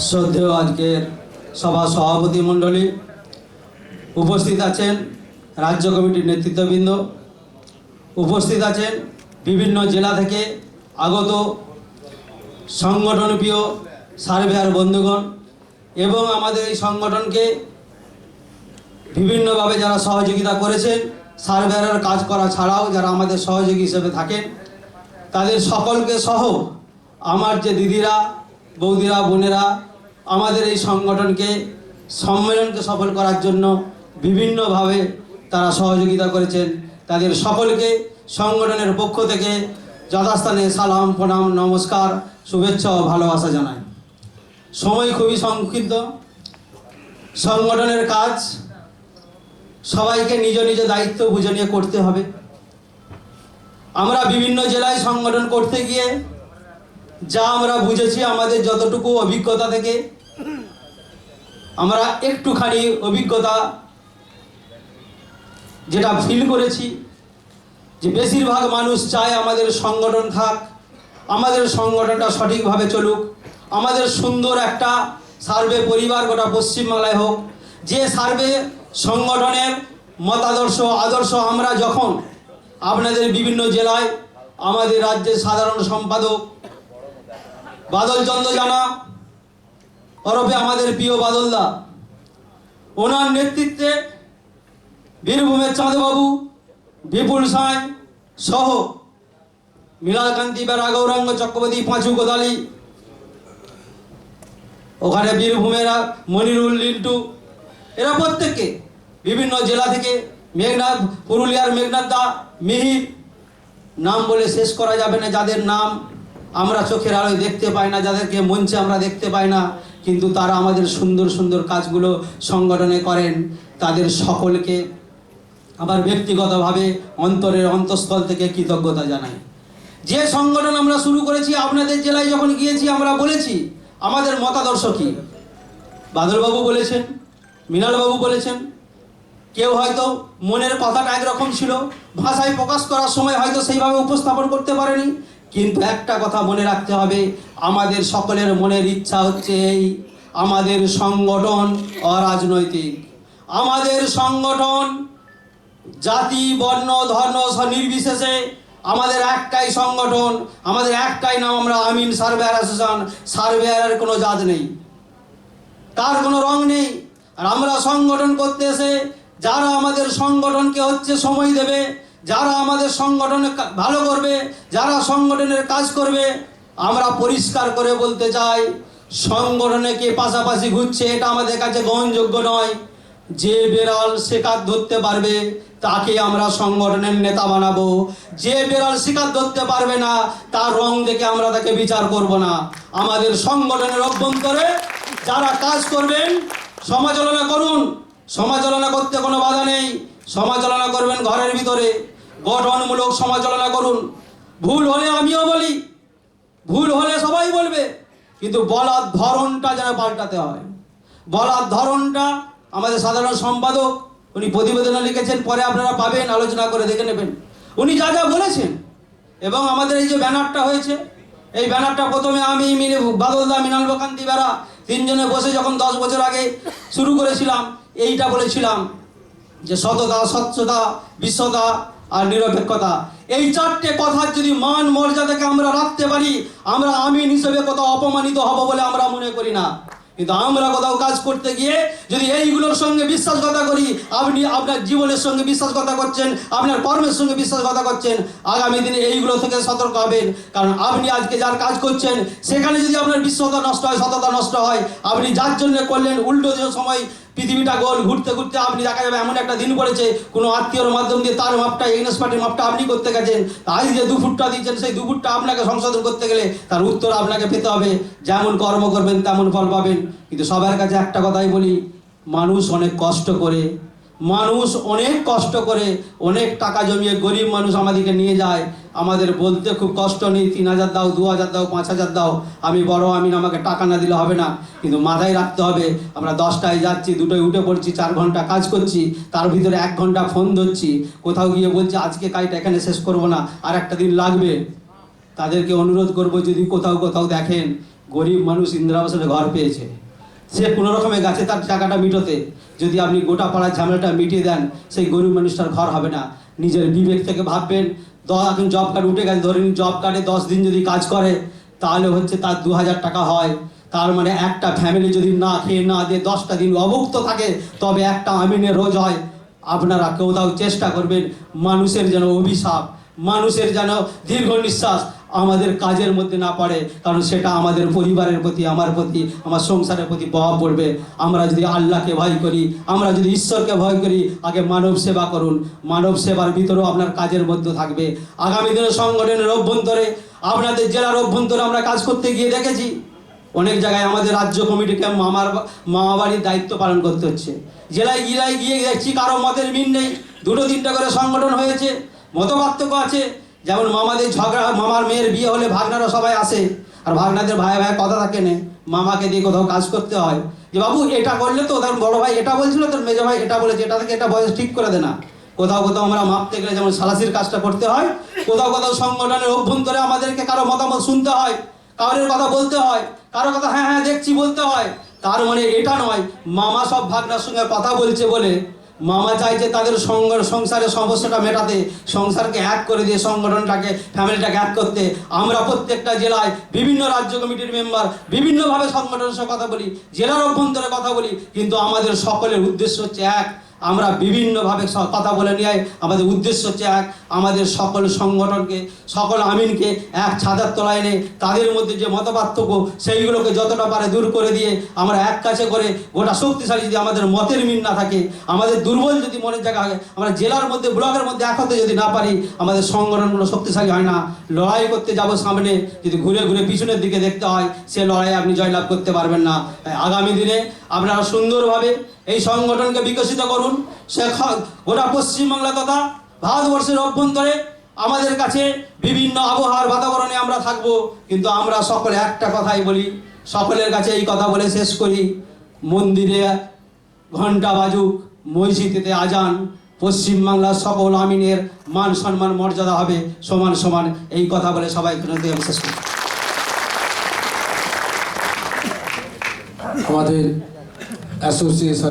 শ্রদ্ধেয় আজকের সভা সভাপতি মণ্ডলী, উপস্থিত আছেন রাজ্য কমিটির নেতৃত্ববৃন্দ, উপস্থিত আছেন বিভিন্ন জেলা থেকে আগত সংগঠনপ্রিয় সার্ভেয়ার বন্ধুগণ এবং আমাদের এই সংগঠনকে বিভিন্নভাবে যারা সহযোগিতা করেছেন, সার্ভেয়ারের কাজ করা ছাড়াও যারা আমাদের সহযোগী হিসেবে থাকেন, তাদের সকলকে সহ আমার যে দিদিরা, বৌদিরা, বোনেরা আমাদের এই সংগঠনকে সম্মেলনকে সফল করার জন্য বিভিন্নভাবে তারা সহযোগিতা করেছেন, তাদের সকলকে সংগঠনের পক্ষ থেকে যথাস্থানে সালাম, প্রণাম, নমস্কার, শুভেচ্ছা ও ভালোবাসা জানাই। সময় খুবই সংক্ষিপ্ত। সংগঠনের কাজ সবাইকে নিজ নিজ দায়িত্ব বুঝে নিয়ে করতে হবে। আমরা বিভিন্ন জেলায় সংগঠন করতে গিয়ে যা আমরা বুঝেছি, আমাদের যতটুকু অভিজ্ঞতা থেকে আমরা একটুখানি অভিজ্ঞতা যেটা ফিল করেছি, যে বেশিরভাগ মানুষ চায় আমাদের সংগঠন থাক, আমাদের সংগঠনটা সঠিকভাবে চলুক, আমাদের সুন্দর একটা সার্ভে পরিবার গোটা পশ্চিমবাংলায় হোক। যে সার্ভে সংগঠনের মতাদর্শ আদর্শ আমরা যখন আপনাদের বিভিন্ন জেলায়, আমাদের রাজ্যের সাধারণ সম্পাদক বাদল চন্দ্র জানা ওরফে আমাদের প্রিয় বাদলদা, ওনার নেতৃত্বে বীরভূমের চাঁদবাবু, বিপুল সাঁই সহ মীরাকান্তি বেরা, গৌরাঙ্গ চক্রবর্তী, পাঁচু কোদালি, ওখানে বীরভূমের মনিরুল, লিন্টু, এরা প্রত্যেককে বিভিন্ন জেলা থেকে, মেঘনাথ, পুরুলিয়ার মেঘনাথ দা, মিহির, নাম বলে শেষ করা যাবে না, যাদের নাম আমরা চোখের আলোয় দেখতে পাই না, যাদেরকে মঞ্চে আমরা দেখতে পাই না, কিন্তু তারা আমাদের সুন্দর সুন্দর কাজগুলো সংগঠনে করেন, তাদের সকলকে আবার ব্যক্তিগতভাবে অন্তরের অন্তঃস্থল থেকে কৃতজ্ঞতা জানাই। যে সংগঠন আমরা শুরু করেছি, আপনাদের জেলায় যখন গিয়েছি আমরা বলেছি আমাদের মতাদর্শ কী। বাদলবাবু বলেছেন, মৃণালবাবু বলেছেন, কেউ হয়তো মনের কথাটা একরকম ছিল, ভাষায় প্রকাশ করার সময় হয়তো সেইভাবে উপস্থাপন করতে পারেনি, কিন্তু একটা কথা মনে রাখতে হবে, আমাদের সকলের মনের ইচ্ছা হচ্ছে এই, আমাদের সংগঠন অরাজনৈতিক। আমাদের সংগঠন জাতি, বর্ণ, ধর্ম নির্বিশেষে আমাদের একটাই সংগঠন, আমাদের একটাই নাম, আমরা আমিন সার্ভেয়ার অ্যাসোসিয়েশন। সার্ভেয়ারের কোনো জাত নেই, তার কোনো রং নেই। আর আমরা সংগঠন করতে এসে যারা আমাদের সংগঠনকে সময় দেবে, যারা আমাদের সংগঠনে ভালো করবে, যারা সংগঠনের কাজ করবে, আমরা পরিষ্কার করে বলতে চাই, সংগঠনে কে পাশাপাশি ঘুরছে এটা আমাদের কাছে গ্রহণযোগ্য নয়। যে বেড়াল শিকার ধরতে পারবে তাকে আমরা সংগঠনের নেতা বানাবো, যে বেড়াল শিকার ধরতে পারবে না তার রং দেখে আমরা তাকে বিচার করব না। আমাদের সংগঠনের অভ্যন্তরে যারা কাজ করবেন সমালোচনা করুন, সমালোচনা করতে কোনো বাধা নেই, সমালোচনা করবেন ঘরের ভিতরে, গঠনমূলক সমালোচনা করুন। ভুল হলে আমিও বলি, ভুল হলে সবাই বলবে, কিন্তু বলার ধরনটা যেন পাল্টাতে হয়। বলার ধরনটা আমাদের সাধারণ সম্পাদক উনি প্রতিবেদনে লিখেছেন, পরে আপনারা পাবেন, আলোচনা করে দেখে নেবেন উনি যা যা বলেছেন। এবং আমাদের এই যে ব্যানারটা হয়েছে, এই ব্যানারটা প্রথমে আমি, বাদলদা, মৃণালকান্তি বেরা তিনজনে বসে যখন 10 বছর আগে শুরু করেছিলাম, এইটা বলেছিলাম যে সততা, স্বচ্ছতা, বিশ্বতা আর নিরপেক্ষতা, এই 4টে কথার যদি মান মর্যাদাকে আমরা রাখতে পারি, আমরা আমিন হিসেবে কোথাও অপমানিত হব বলে আমরা মনে করি না। কিন্তু আমরা কোথাও কাজ করতে গিয়ে যদি এইগুলোর সঙ্গে বিশ্বাসঘাতকতা করি, আপনি আপনার জীবনের সঙ্গে বিশ্বাসঘাতকতা করছেন, আপনার কর্মের সঙ্গে বিশ্বাসঘাতকতা করছেন, আগামী দিনে এইগুলো থেকে সতর্ক হবেন। কারণ আপনি আজকে যার কাজ করছেন সেখানে যদি আপনার বিশ্বতা নষ্ট হয়, সততা নষ্ট হয়, আপনি যার জন্য করলেন, উল্টো যে সময় পৃথিবীটা গোল ঘুরতে ঘুরতে আপনি দেখা যাবে এমন একটা দিন পড়েছে, কোনো আত্মীয়র মাধ্যম দিয়ে তার মাপটা, এগনেস্ট পার্টির মাপটা আপনি করতে গেছেন, আজ যে 2 ফুটটা দিচ্ছেন সেই 2 ফুটটা আপনাকে সংশোধন করতে গেলে তার উত্তর আপনাকে পেতে হবে। যেমন কর্ম করবেন তেমন ফল পাবেন। কিন্তু সবার কাছে একটা কথাই বলি, মানুষ অনেক কষ্ট করে, অনেক টাকা জমিয়ে গরিব মানুষ আমাদেরকে নিয়ে যায়। আমাদের বলতে খুব কষ্ট নেই, 3000 দাও, 2000 দাও, 5000 দাও, আমি বড় আমিন, আমাকে টাকা না দিলে হবে না। কিন্তু মাথায় রাখতে হবে, আমরা 10টায় যাচ্ছি, 2টোয় উঠে পড়ছি, 4 ঘন্টা কাজ করছি, তার ভিতরে 1 ঘন্টা ফোন ধরছি, কোথাও গিয়ে বলছি আজকে কাজটা এখানে শেষ করব না, আর একটা দিন লাগবে। তাদেরকে অনুরোধ করব, যদি কোথাও কোথাও দেখেন গরিব মানুষ ইন্দিরা আবাসের ঘর পেয়েছে, সে কোনো রকমে গাছে তার টাকাটা মিটোতে, যদি আপনি গোটা পাড়ার ঝামেলাটা মিটিয়ে দেন, সেই গরিব মানুষটার ঘর হবে না। নিজের বিবেক থেকে ভাববেন, এখন জব কার্ড উঠে গেছে, ধরে নিন জব কার্ডে 10 দিন যদি কাজ করে তাহলে হচ্ছে তার 2000 টাকা হয়। তার মানে একটা ফ্যামিলি যদি না খেয়ে না দিয়ে 10টা দিন অভুক্ত থাকে, তবে একটা আমিনের রোজ হয়। আপনারা কোথাও চেষ্টা করবেন মানুষের যেন অভিশাপ, মানুষের যেন দীর্ঘ নিঃশ্বাস আমাদের কাজের মধ্যে না পড়ে, কারণ সেটা আমাদের পরিবারের প্রতি, আমার প্রতি, আমার সংসারের প্রতি প্রভাব পড়বে। আমরা যদি আল্লাহকে ভয় করি, আমরা যদি ঈশ্বরকে ভয় করি, আগে মানব সেবা করুন। মানব সেবার ভিতরেও আপনার কাজের মধ্যে থাকবে। আগামী দিনে সংগঠনের অভ্যন্তরে, আপনাদের জেলার অভ্যন্তরে আমরা কাজ করতে গিয়ে দেখেছি অনেক জায়গায় আমাদের রাজ্য কমিটিকে মামা বাড়ির দায়িত্ব পালন করতে হচ্ছে। জেলায় গিয়ে দেখছি কারো মতের মিল নেই, 2-3টা করে সংগঠন হয়েছে, মত পার্থক্য আছে। যেমন মামাদের ঝগড়া, মামার মেয়ের বিয়ে হলে ভাগনারা সবাই আসে, আর ভাগনাদের ভাই ভাই কথা থাকে না, মামাকে দিয়ে কোথাও কাজ করতে হয় যে বাবু এটা করলে তো তার বড় ভাই এটা বলছিল, তোর মেজো ভাই এটা বলেছে, এটা থেকে এটা বয়স ঠিক করে দে না। কোথাও কোথাও আমরা মাপতে গেলে যেমন সালাসির কাজটা করতে হয়, কোথাও কোথাও সংগঠনের অভ্যন্তরে আমাদেরকে কারো মতামত শুনতে হয়, কারোর কথা বলতে হয়, কারো কথা হ্যাঁ হ্যাঁ দেখছি বলতে হয়। তার মানে এটা নয় মামা সব ভাগনার সঙ্গে কথা বলছে বলে মামা চাইছে তাদের সংসারের সমস্যাটা মেটাতে, সংসারকে এক করে দিয়ে সংগঠনটাকে, ফ্যামিলিটাকে এক করতে। আমরা প্রত্যেকটা জেলায় বিভিন্ন রাজ্য কমিটির মেম্বার বিভিন্নভাবে সংগঠনের সাথে কথা বলি, জেলার অভ্যন্তরে কথা বলি, কিন্তু আমাদের সকলের উদ্দেশ্য হচ্ছে এক। আমরা বিভিন্নভাবে কথা বলে নিয়ে আমাদের উদ্দেশ্য হচ্ছে এক, আমাদের সকল সংগঠনকে, সকল আমিনকে এক ছাদের তলায় এনে তাদের মধ্যে যে মতপার্থক্য সেইগুলোকে যতটা পারে দূর করে দিয়ে আমরা এক কাছে করে গোটা শক্তিশালী, যদি আমাদের মতের মিল না থাকে, আমাদের দুর্বল যদি মনের জায়গা হয়, আমরা জেলার মধ্যে ব্লকের মধ্যে এক হতে যদি না পারি, আমাদের সংগঠনগুলো শক্তিশালী হয় না। লড়াই করতে যাব সামনে, যদি ঘুরে ঘুরে পিছনের দিকে দেখতে হয়, সে লড়াই আপনি জয়লাভ করতে পারবেন না। তাই আগামী দিনে আপনারা সুন্দরভাবে এই সংগঠনকে বিকশিত করুন। সে গোটা পশ্চিমবাংলা তথা ভারতবর্ষের অভ্যন্তরে আমাদের কাছে বিভিন্ন আবহাওয়ার বাতাবরণে আমরা থাকব, কিন্তু আমরা সকলে একটা কথাই বলি, সকলের কাছে এই কথা বলে শেষ করি, মন্দিরে ঘণ্টা বাজুক, মসজিদেতে আজান, পশ্চিমবাংলার সকল আমিনের মান সম্মান মর্যাদা হবে সমান সমান। এই কথা বলে সবাই শেষ করি। আমাদের অ্যাসোসিয়েশন